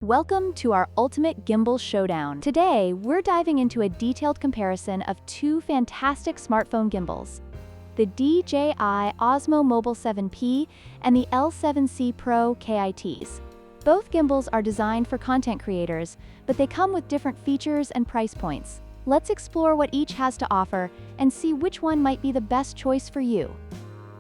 Welcome to our ultimate gimbal showdown. Today, we're diving into a detailed comparison of two fantastic smartphone gimbals, the DJI Osmo Mobile 7P and the L7C Pro KITs. Both gimbals are designed for content creators, but they come with different features and price points. Let's explore what each has to offer and see which one might be the best choice for you.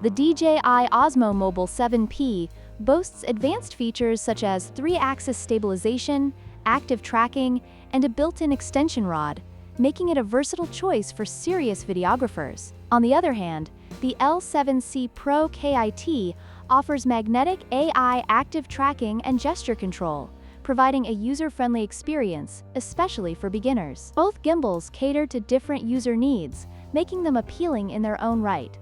The DJI Osmo Mobile 7P boasts advanced features such as 3-axis stabilization, active tracking, and a built-in extension rod, making it a versatile choice for serious videographers. On the other hand, the L7C Pro KIT offers magnetic AI active tracking and gesture control, providing a user-friendly experience, especially for beginners. Both gimbals cater to different user needs, making them appealing in their own right.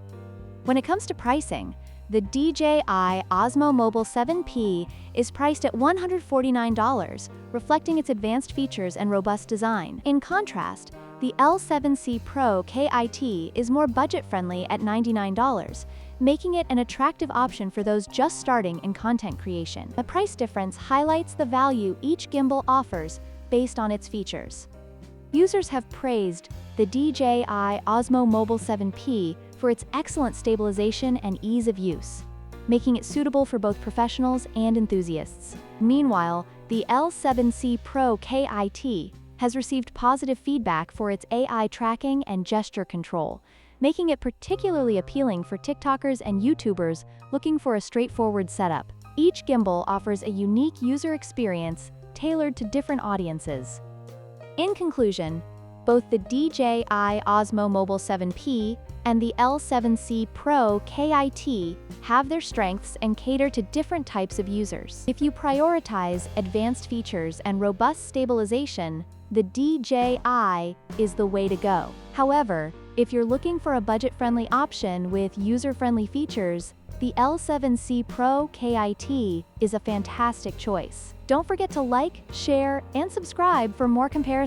When it comes to pricing, the DJI Osmo Mobile 7P is priced at $149, reflecting its advanced features and robust design. In contrast, the L7C Pro KIT is more budget-friendly at $99, making it an attractive option for those just starting in content creation. The price difference highlights the value each gimbal offers based on its features. Users have praised the DJI Osmo Mobile 7P for its excellent stabilization and ease of use, making it suitable for both professionals and enthusiasts. Meanwhile, the L7C Pro KIT has received positive feedback for its AI tracking and gesture control, making it particularly appealing for TikTokers and YouTubers looking for a straightforward setup. Each gimbal offers a unique user experience tailored to different audiences. In conclusion, both the DJI Osmo Mobile 7P and the L7C Pro KIT have their strengths and cater to different types of users. If you prioritize advanced features and robust stabilization, the DJI is the way to go. However, if you're looking for a budget-friendly option with user-friendly features, the L7C Pro KIT is a fantastic choice. Don't forget to like, share, and subscribe for more comparisons.